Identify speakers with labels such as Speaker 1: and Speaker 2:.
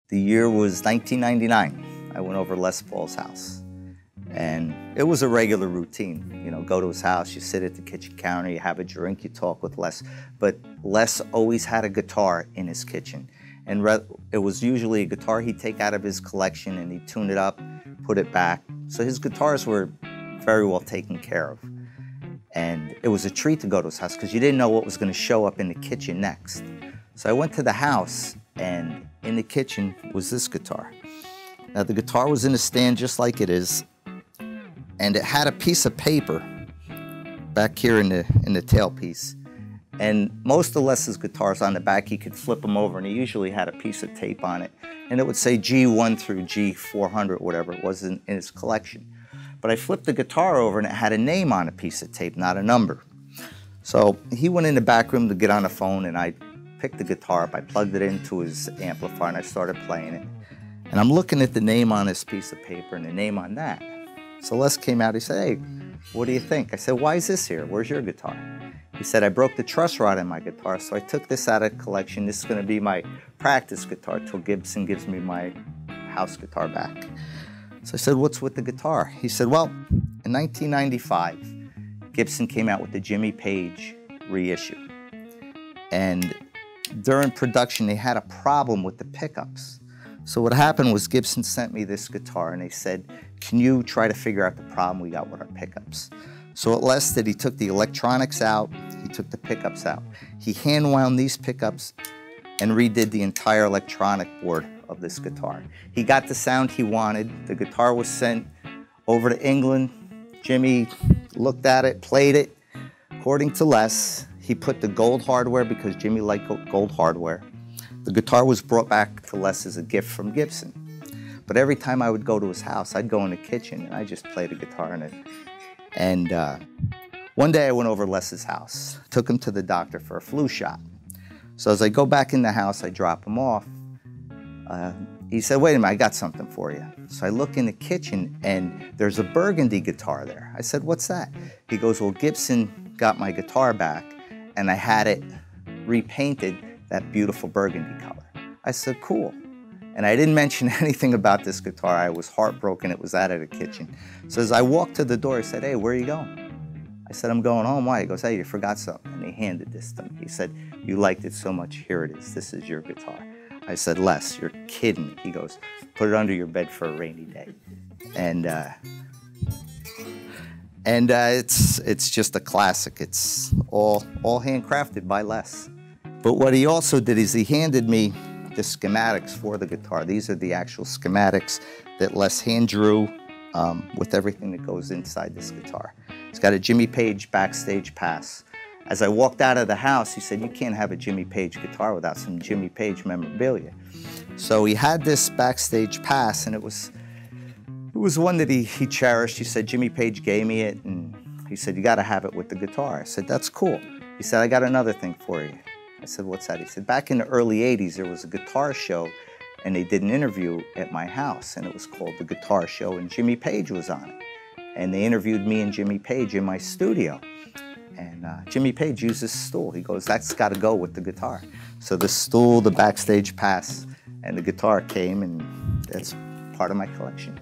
Speaker 1: The year was 1999. I went over Les Paul's house. And it was a regular routine. You know, go to his house, you sit at the kitchen counter, you have a drink, you talk with Les. But Les always had a guitar in his kitchen. And it was usually a guitar he'd take out of his collection and he'd tune it up, put it back. So his guitars were very well taken care of. And it was a treat to go to his house because you didn't know what was going to show up in the kitchen next. So I went to the house, and in the kitchen was this guitar. Now the guitar was in a stand just like it is, and it had a piece of paper back here in the tailpiece. And most of Les's guitars on the back, he could flip them over, and he usually had a piece of tape on it, and it would say G1 through G400, whatever it was in his collection. But I flipped the guitar over, and it had a name on a piece of tape, not a number. So he went in the back room to get on the phone, and I picked the guitar up, I plugged it into his amplifier, and I started playing it. And I'm looking at the name on this piece of paper and the name on that. So Les came out, he said, "Hey, what do you think?" I said, "Why is this here? Where's your guitar?" He said, "I broke the truss rod in my guitar, so I took this out of the collection. This is going to be my practice guitar till Gibson gives me my house guitar back." So I said, "What's with the guitar?" He said, "Well, in 1995, Gibson came out with the Jimmy Page reissue. And during production, they had a problem with the pickups. So what happened was Gibson sent me this guitar, and they said, 'Can you try to figure out the problem we got with our pickups?' So what Les did, he took the electronics out, he took the pickups out. He hand wound these pickups and redid the entire electronic board of this guitar. He got the sound he wanted. The guitar was sent over to England. Jimmy looked at it, played it. According to Les, he put the gold hardware because Jimmy liked gold hardware. The guitar was brought back to Les as a gift from Gibson. But every time I would go to his house, I'd go in the kitchen and I just played the guitar in it. And one day I went over to Les's house, took him to the doctor for a flu shot. So as I go back in the house, I drop him off. He said, "Wait a minute, I got something for you." So I look in the kitchen and there's a burgundy guitar there. I said, "What's that?" He goes, "Well, Gibson got my guitar back and I had it repainted that beautiful burgundy color." I said, "Cool." And I didn't mention anything about this guitar. I was heartbroken it was out of the kitchen. So as I walked to the door, he said, "Hey, where are you going?" I said, "I'm going home." "Why?" He goes, "Hey, you forgot something." And he handed this to me. He said, "You liked it so much, here it is. This is your guitar." I said, "Les, you're kidding me." He goes, "Put it under your bed for a rainy day." And it's just a classic. It's all handcrafted by Les. But what he also did is he handed me the schematics for the guitar. These are the actual schematics that Les hand drew with everything that goes inside this guitar. It's got a Jimmy Page backstage pass. As I walked out of the house, he said, "You can't have a Jimmy Page guitar without some Jimmy Page memorabilia." So he had this backstage pass, and it was one that he cherished. He said, "Jimmy Page gave me it," and he said, "You got to have it with the guitar." I said, "That's cool." He said, "I got another thing for you." I said, "What's that?" He said, "Back in the early 80s, there was a guitar show, and they did an interview at my house, and it was called The Guitar Show, and Jimmy Page was on it. And they interviewed me and Jimmy Page in my studio. And Jimmy Page used this stool. He goes, that's got to go with the guitar." So the stool, the backstage pass, and the guitar came, and that's part of my collection.